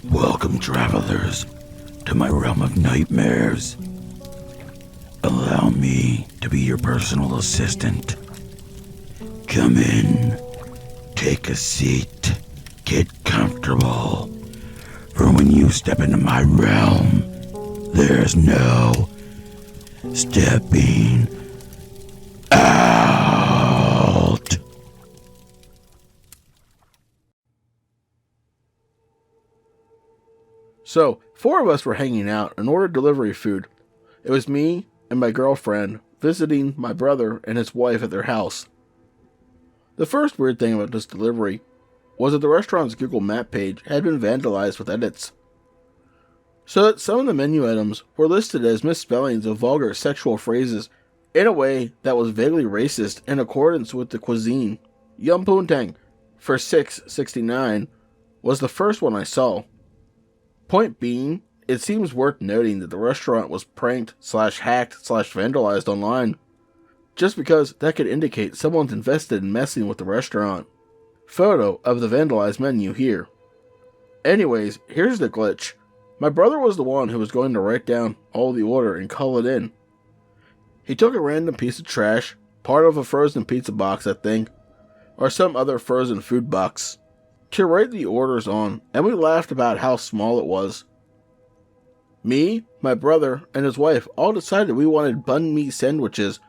Welcome, travelers, to my realm of nightmares. Allow me to be your personal assistant. Come in, take a seat, get comfortable. For when you step into my realm, there's no stepping out. So, 4 of us were hanging out and ordered delivery food. It was me and my girlfriend visiting my brother and his wife at their house. The first weird thing about this delivery was that the restaurant's Google Map page had been vandalized with edits, so that some of the menu items were listed as misspellings of vulgar sexual phrases in a way that was vaguely racist in accordance with the cuisine. Yum Poontang for $6.69 was the first one I saw. Point being, it seems worth noting that the restaurant was pranked / hacked / vandalized online, just because that could indicate someone's invested in messing with the restaurant. Photo of the vandalized menu here. Anyways, here's the glitch. My brother was the one who was going to write down all the order and call it in. He took a random piece of trash, part of a frozen pizza box I think, or some other frozen food box, to write the orders on, and we laughed about how small it was. Me, my brother, and his wife all decided we wanted banh mi sandwiches,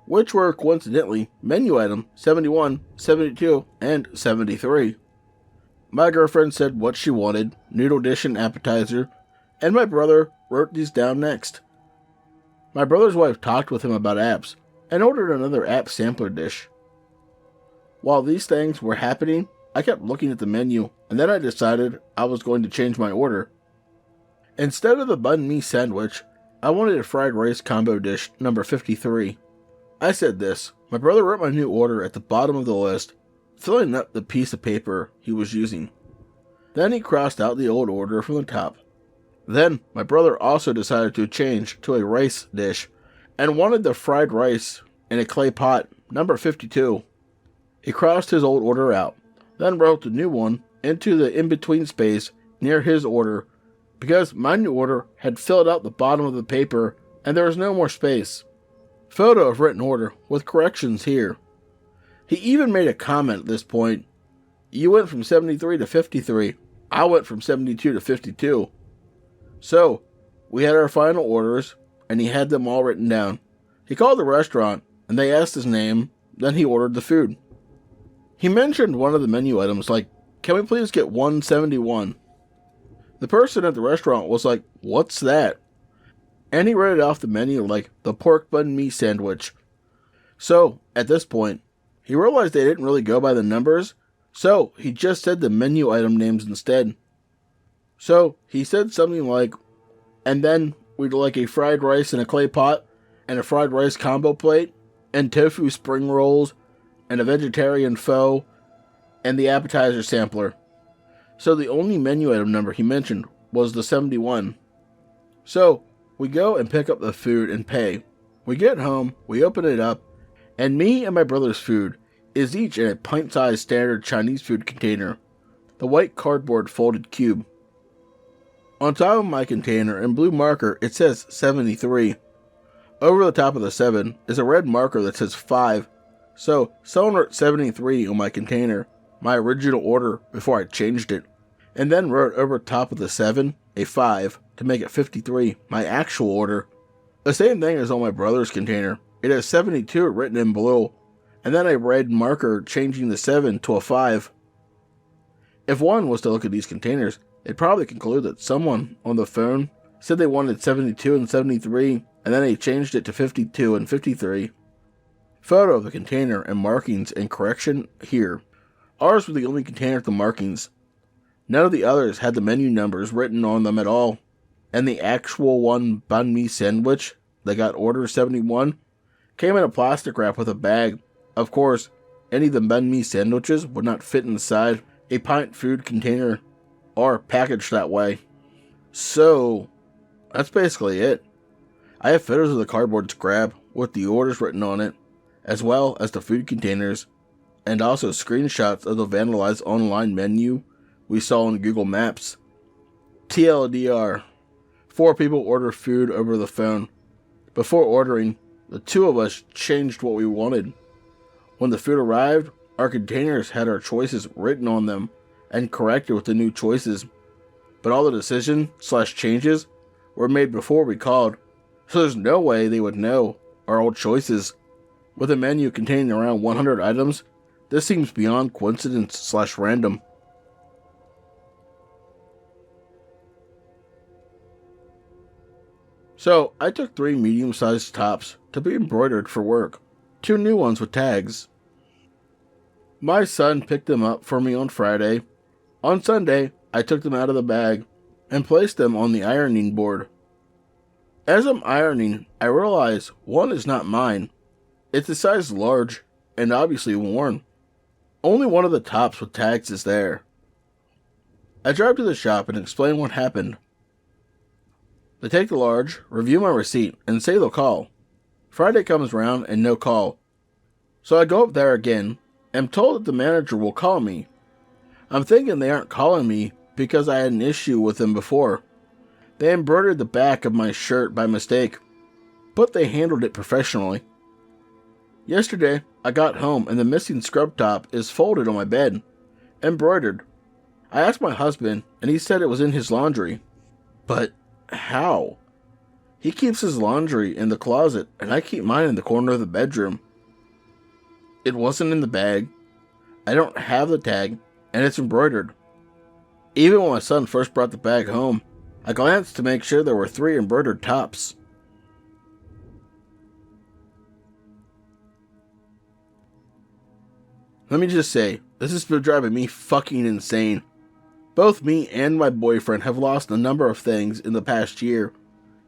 which were coincidentally menu item 71, 72, and 73. My girlfriend said what she wanted, noodle dish and appetizer, and my brother wrote these down next. My brother's wife talked with him about apps, and ordered another app sampler dish. While these things were happening, I kept looking at the menu, and then I decided I was going to change my order. Instead of the banh mi sandwich, I wanted a fried rice combo dish number 53. I said this. My brother wrote my new order at the bottom of the list, filling up the piece of paper he was using. Then he crossed out the old order from the top. Then my brother also decided to change to a rice dish, and wanted the fried rice in a clay pot number 52. He crossed his old order out, then wrote the new one into the in-between space near his order, because my new order had filled out the bottom of the paper and there was no more space. Photo of written order with corrections here. He even made a comment at this point. You went from 73 to 53. I went from 72 to 52. So, we had our final orders, and he had them all written down. He called the restaurant, and they asked his name, then he ordered the food. He mentioned one of the menu items like, "Can we please get 171? The person at the restaurant was like, "What's that?" And he read it off the menu like the pork banh mi sandwich. So, at this point, he realized they didn't really go by the numbers, so he just said the menu item names instead. So, he said something like, "And then we'd like a fried rice in a clay pot, and a fried rice combo plate, and tofu spring rolls, and a vegetarian pho, and the appetizer sampler." So the only menu item number he mentioned was the 71. So, we go and pick up the food and pay. We get home, we open it up, and me and my brother's food is each in a pint-sized standard Chinese food container, the white cardboard folded cube. On top of my container in blue marker it says 73. Over the top of the 7 is a red marker that says 5, so someone wrote 73 on my container, my original order before I changed it, and then wrote over top of the 7 a 5 to make it 53, my actual order. The same thing as on my brother's container. It has 72 written in blue, and then a red marker changing the 7 to a 5. If one was to look at these containers, they'd probably conclude that someone on the phone said they wanted 72 and 73, and then they changed it to 52 and 53. Photo of the container and markings and correction here. Ours were the only container with the markings. None of the others had the menu numbers written on them at all. And the actual one banh mi sandwich that got order 71 came in a plastic wrap with a bag. Of course, any of the banh mi sandwiches would not fit inside a pint food container or packaged that way. So, that's basically it. I have photos of the cardboard scrap with the orders written on it, as well as the food containers, and also screenshots of the vandalized online menu we saw on Google Maps. TLDR. 4 people ordered food over the phone. Before ordering, the 2 of us changed what we wanted. When the food arrived, our containers had our choices written on them and corrected with the new choices. But all the decisions/changes were made before we called, so there's no way they would know our old choices. With a menu containing around 100 items, this seems beyond coincidence/random. So, I took 3 medium-sized tops to be embroidered for work, 2 new ones with tags. My son picked them up for me on Friday. On Sunday, I took them out of the bag and placed them on the ironing board. As I'm ironing, I realize one is not mine. It's a size large and obviously worn. Only one of the tops with tags is there. I drive to the shop and explain what happened. They take the large, review my receipt, and say they'll call. Friday comes around and no call. So I go up there again and am told that the manager will call me. I'm thinking they aren't calling me because I had an issue with them before. They embroidered the back of my shirt by mistake, but they handled it professionally. Yesterday, I got home and the missing scrub top is folded on my bed, embroidered. I asked my husband and he said it was in his laundry. But how? He keeps his laundry in the closet and I keep mine in the corner of the bedroom. It wasn't in the bag. I don't have the tag and it's embroidered. Even when my son first brought the bag home, I glanced to make sure there were 3 embroidered tops. Let me just say, this has been driving me fucking insane. Both me and my boyfriend have lost a number of things in the past year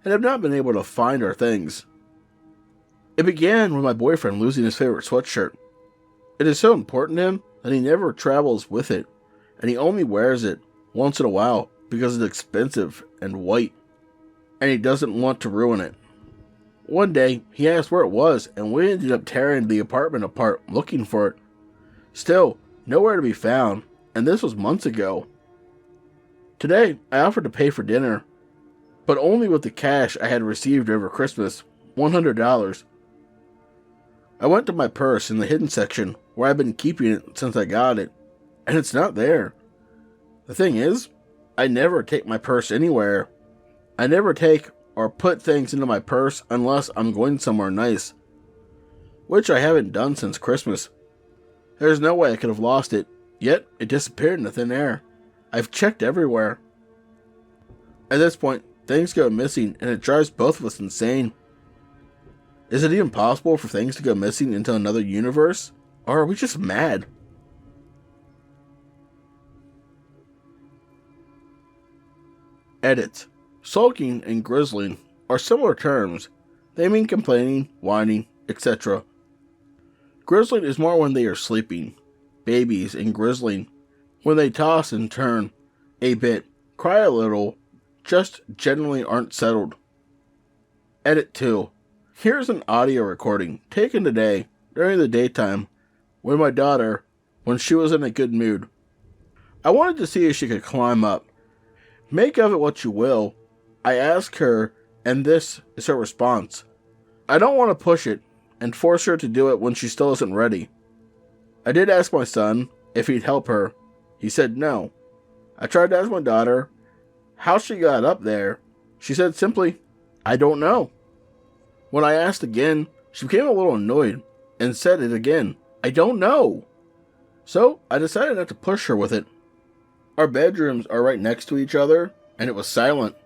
and have not been able to find our things. It began with my boyfriend losing his favorite sweatshirt. It is so important to him that he never travels with it, and he only wears it once in a while because it's expensive and white, and he doesn't want to ruin it. One day, he asked where it was, and we ended up tearing the apartment apart looking for it. Still, nowhere to be found, and this was months ago. Today, I offered to pay for dinner, but only with the cash I had received over Christmas, $100. I went to my purse in the hidden section where I've been keeping it since I got it, and it's not there. The thing is, I never take my purse anywhere. I never take or put things into my purse unless I'm going somewhere nice, which I haven't done since Christmas. There's no way I could have lost it, yet it disappeared into thin air. I've checked everywhere. At this point, things go missing and it drives both of us insane. Is it even possible for things to go missing into another universe? Or are we just mad? Edit. Sulking and grizzling are similar terms. They mean complaining, whining, etc. Grizzling is more when they are sleeping. Babies and grizzling when they toss and turn a bit, cry a little, just generally aren't settled. Edit 2. Here's an audio recording taken today during the daytime with my daughter when she was in a good mood. I wanted to see if she could climb up. Make of it what you will. I asked her, and this is her response. I don't want to push it and force her to do it when she still isn't ready. I did ask my son if he'd help her. He said no. I tried to ask my daughter how she got up there. She said simply, I don't know. When I asked again, she became a little annoyed and said it again, I don't know. So I decided not to push her with it. Our bedrooms are right next to each other, and it was silent.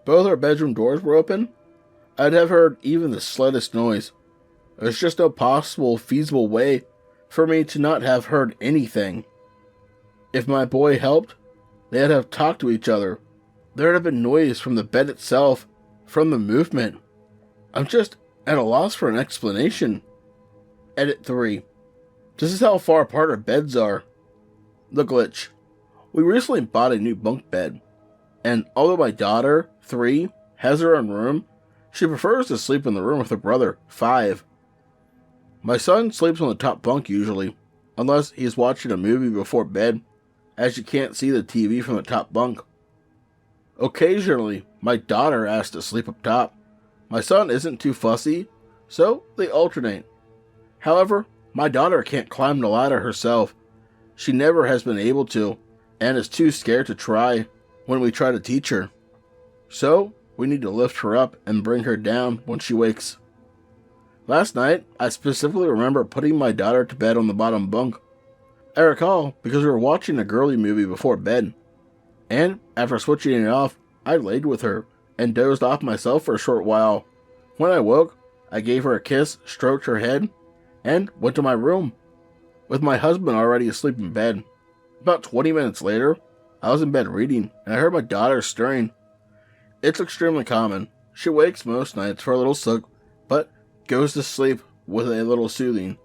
Both our bedroom doors were open. I'd have heard even the slightest noise. There's just no possible feasible way for me to not have heard anything. If my boy helped, they'd have talked to each other. There'd have been noise from the bed itself, from the movement. I'm just at a loss for an explanation. Edit 3. This is how far apart our beds are. The glitch. We recently bought a new bunk bed, and although my daughter, 3, has her own room, She prefers to sleep in the room with her brother, 5. My son sleeps on the top bunk usually, unless he's watching a movie before bed, as you can't see the TV from the top bunk. Occasionally, my daughter asks to sleep up top. My son isn't too fussy, so they alternate. However, my daughter can't climb the ladder herself. She never has been able to, and is too scared to try when we try to teach her. So, we need to lift her up and bring her down when she wakes. Last night, I specifically remember putting my daughter to bed on the bottom bunk. I recall because we were watching a girly movie before bed, and after switching it off, I laid with her and dozed off myself for a short while. When I woke, I gave her a kiss, stroked her head, and went to my room, with my husband already asleep in bed. About 20 minutes later, I was in bed reading, and I heard my daughter stirring. It's extremely common. She wakes most nights for a little sook, but goes to sleep with a little soothing.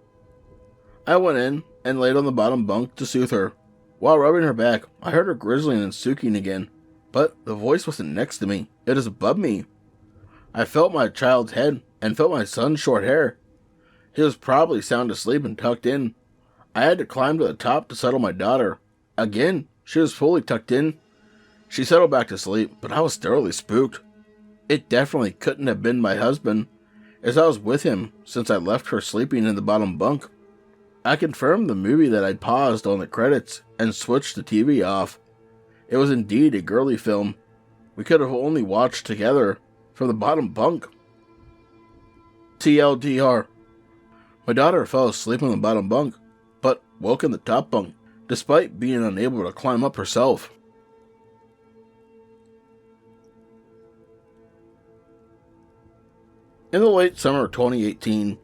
I went in and laid on the bottom bunk to soothe her. While rubbing her back, I heard her grizzling and sooking again, but the voice wasn't next to me. It is above me. I felt my child's head and felt my son's short hair. He was probably sound asleep and tucked in. I had to climb to the top to settle my daughter. Again, she was fully tucked in. She settled back to sleep, but I was thoroughly spooked. It definitely couldn't have been my husband, as I was with him since I left her sleeping in the bottom bunk. I confirmed the movie that I'd paused on the credits and switched the TV off. It was indeed a girly film. We could have only watched together from the bottom bunk. TLDR. My daughter fell asleep on the bottom bunk, but woke in the top bunk, despite being unable to climb up herself. In the late summer of 2018,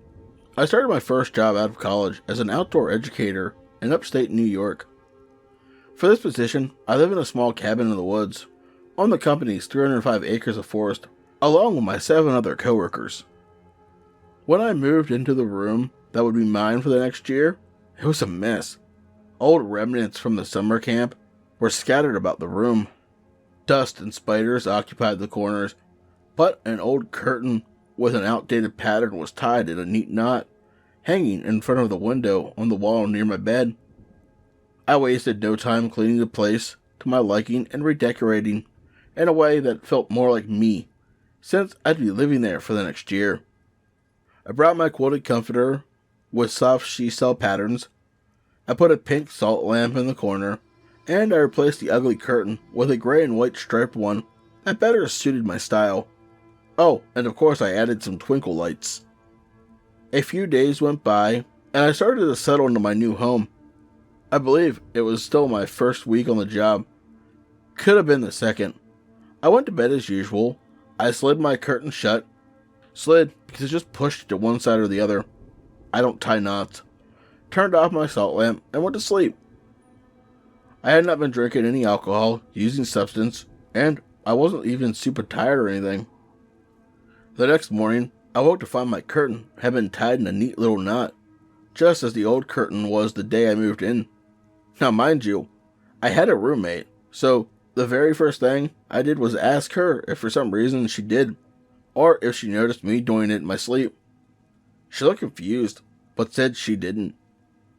I started my first job out of college as an outdoor educator in upstate New York. For this position, I live in a small cabin in the woods, on the company's 305 acres of forest, along with my 7 other coworkers. When I moved into the room that would be mine for the next year, it was a mess. Old remnants from the summer camp were scattered about the room. Dust and spiders occupied the corners, but an old curtain with an outdated pattern was tied in a neat knot, hanging in front of the window on the wall near my bed. I wasted no time cleaning the place to my liking and redecorating in a way that felt more like me, since I'd be living there for the next year. I brought my quilted comforter with soft she-cell patterns. I put a pink salt lamp in the corner, and I replaced the ugly curtain with a gray and white striped one that better suited my style. Oh, and of course I added some twinkle lights. A few days went by, and I started to settle into my new home. I believe it was still my first week on the job. Could have been the second. I went to bed as usual. I slid my curtain shut. Slid because it just pushed to one side or the other. I don't tie knots. Turned off my salt lamp and went to sleep. I had not been drinking any alcohol, using substance, and I wasn't even super tired or anything. The next morning, I woke to find my curtain had been tied in a neat little knot, just as the old curtain was the day I moved in. Now, mind you, I had a roommate, so the very first thing I did was ask her if for some reason she did, or if she noticed me doing it in my sleep. She looked confused, but said she didn't.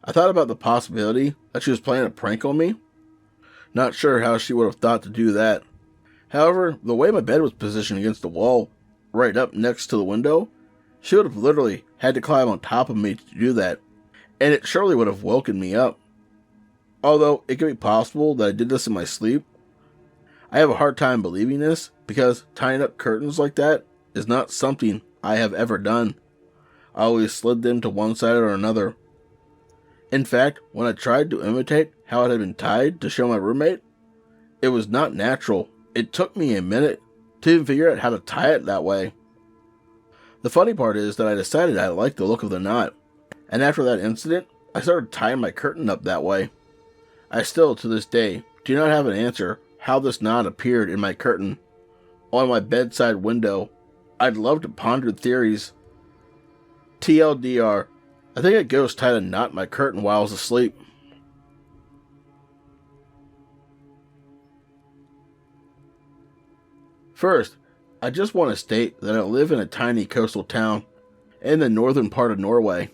I thought about the possibility that she was playing a prank on me. Not sure how she would have thought to do that. However, the way my bed was positioned against the wall, right up next to the window, she would have literally had to climb on top of me to do that, and it surely would have woken me up. Although it could be possible that I did this in my sleep, I have a hard time believing this because tying up curtains like that is not something I have ever done. I always slid them to one side or another. In fact, when I tried to imitate how it had been tied to show my roommate, it was not natural. It took me a minute to even figure out how to tie it that way. The funny part is that I decided I liked the look of the knot, and after that incident, I started tying my curtain up that way. I still, to this day, do not have an answer how this knot appeared in my curtain on my bedside window. I'd love to ponder theories. TLDR, I think a ghost tied a knot in my curtain while I was asleep. First, I just want to state that I live in a tiny coastal town in the northern part of Norway,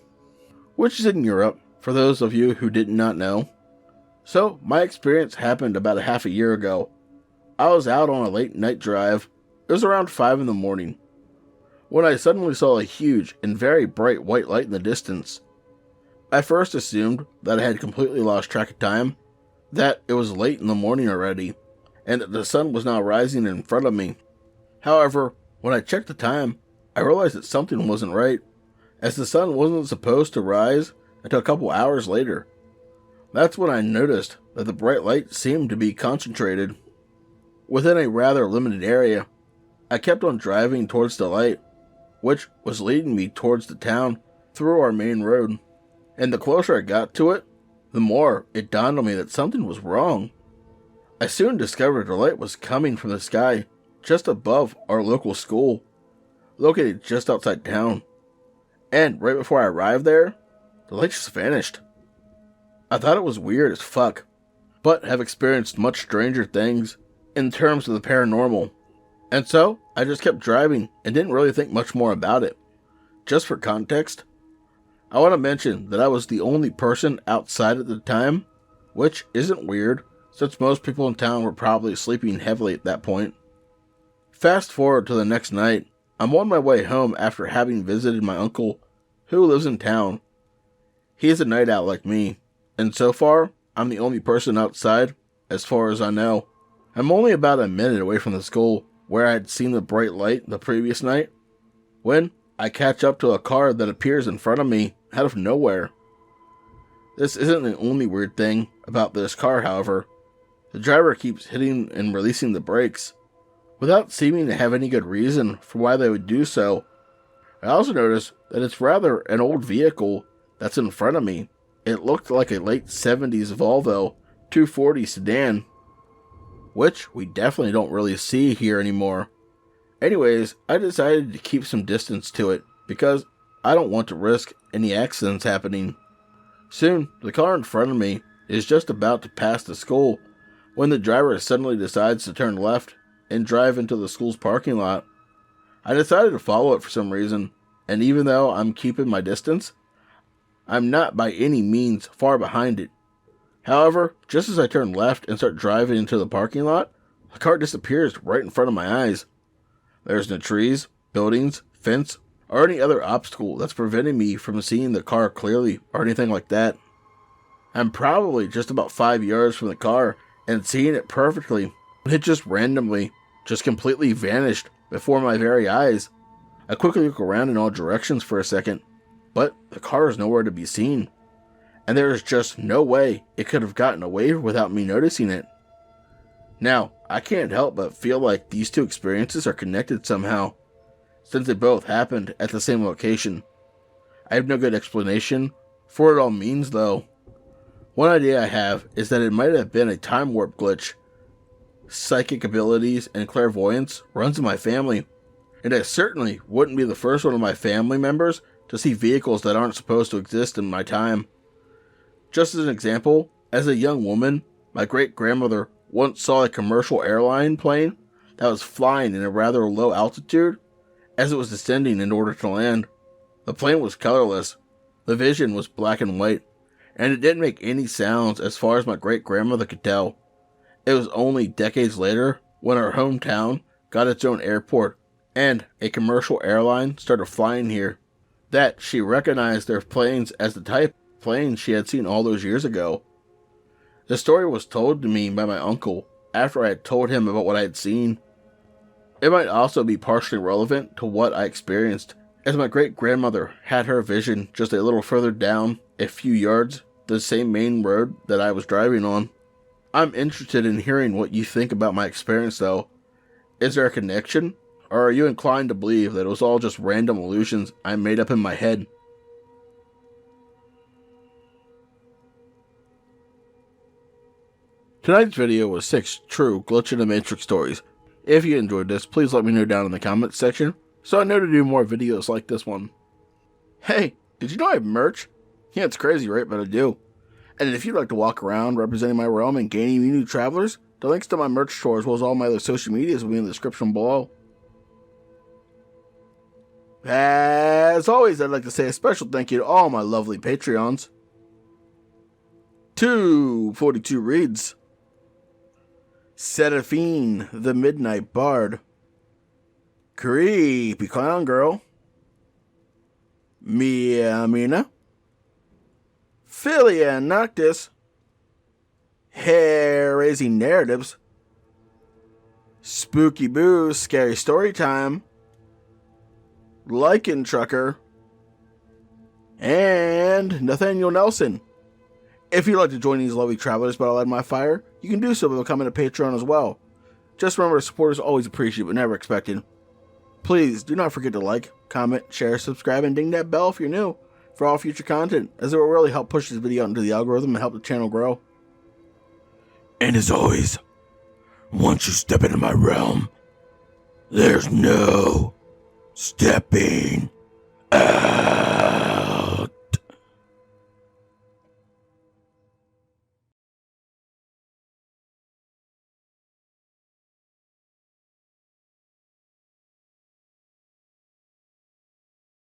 which is in Europe, for those of you who did not know. So, my experience happened about a half a year ago. I was out on a late night drive. It was around 5 in the morning, when I suddenly saw a huge and very bright white light in the distance. I first assumed that I had completely lost track of time, that it was late in the morning already, and that the sun was now rising in front of me. However, when I checked the time, I realized that something wasn't right, as the sun wasn't supposed to rise until a couple hours later. That's when I noticed that the bright light seemed to be concentrated within a rather limited area. I kept on driving towards the light, which was leading me towards the town through our main road, and the closer I got to it, the more it dawned on me that something was wrong. I soon discovered the light was coming from the sky just above our local school, located just outside town. And right before I arrived there, the light just vanished. I thought it was weird as fuck, but have experienced much stranger things in terms of the paranormal. And so, I just kept driving and didn't really think much more about it. Just for context, I want to mention that I was the only person outside at the time, which isn't weird, since most people in town were probably sleeping heavily at that point. Fast forward to the next night, I'm on my way home after having visited my uncle, who lives in town. He is a night owl like me, and so far, I'm the only person outside, as far as I know. I'm only about a minute away from the school, where I had seen the bright light the previous night, when I catch up to a car that appears in front of me out of nowhere. This isn't the only weird thing about this car, however. The driver keeps hitting and releasing the brakes, without seeming to have any good reason for why they would do so. I also noticed that it's rather an old vehicle that's in front of me. It looked like a late 70s Volvo 240 sedan, which we definitely don't really see here anymore. Anyways, I decided to keep some distance to it, because I don't want to risk any accidents happening. Soon, the car in front of me is just about to pass the school, when the driver suddenly decides to turn left and drive into the school's parking lot. I decided to follow it for some reason, and even though I'm keeping my distance, I'm not by any means far behind it. However, just as I turn left and start driving into the parking lot, the car disappears right in front of my eyes. There's no trees, buildings, fence, or any other obstacle that's preventing me from seeing the car clearly or anything like that. I'm probably just about 5 yards from the car and seeing it perfectly. It just randomly, just completely vanished before my very eyes. I quickly look around in all directions for a second, but the car is nowhere to be seen, and there is just no way it could have gotten away without me noticing it. Now, I can't help but feel like these two experiences are connected somehow, since they both happened at the same location. I have no good explanation for what it all means though. One idea I have is that it might have been a time warp glitch. Psychic abilities and clairvoyance runs in my family, and I certainly wouldn't be the first one of my family members to see vehicles that aren't supposed to exist in my time. Just as an example, as a young woman, my great-grandmother once saw a commercial airline plane that was flying in a rather low altitude as it was descending in order to land. The plane was colorless, the vision was black and white, and it didn't make any sounds as far as my great-grandmother could tell. It was only decades later when our hometown got its own airport and a commercial airline started flying here that she recognized their planes as the type of planes she had seen all those years ago. The story was told to me by my uncle after I had told him about what I had seen. It might also be partially relevant to what I experienced, as my great-grandmother had her vision just a little further down a few yards the same main road that I was driving on. I'm interested in hearing what you think about my experience though. Is there a connection, or are you inclined to believe that it was all just random illusions I made up in my head? Tonight's video was 6 true Glitch in the Matrix stories. If you enjoyed this, please let me know down in the comments section, so I know to do more videos like this one. Hey, did you know I have merch? Yeah, it's crazy, right? But I do. And if you'd like to walk around representing my realm and gaining new travelers, the links to my merch store as well as all my other social medias will be in the description below. As always, I'd like to say a special thank you to all my lovely Patreons. 242 Reads, Seraphine, the Midnight Bard, Creepy Clown Girl, Mia Mina, Philia Noctis, Hair-Raising Narratives, Spooky Boo, Scary Story Time, Lycan Trucker, and Nathaniel Nelson. If you'd like to join these lovely travelers but I'll light my fire, you can do so by becoming a Patreon as well. Just remember, support is always appreciated but never expected. Please do not forget to like, comment, share, subscribe, and ding that bell if you're new for all future content, as it will really help push this video out into the algorithm and help the channel grow. And as always, once you step into my realm, there's no stepping out.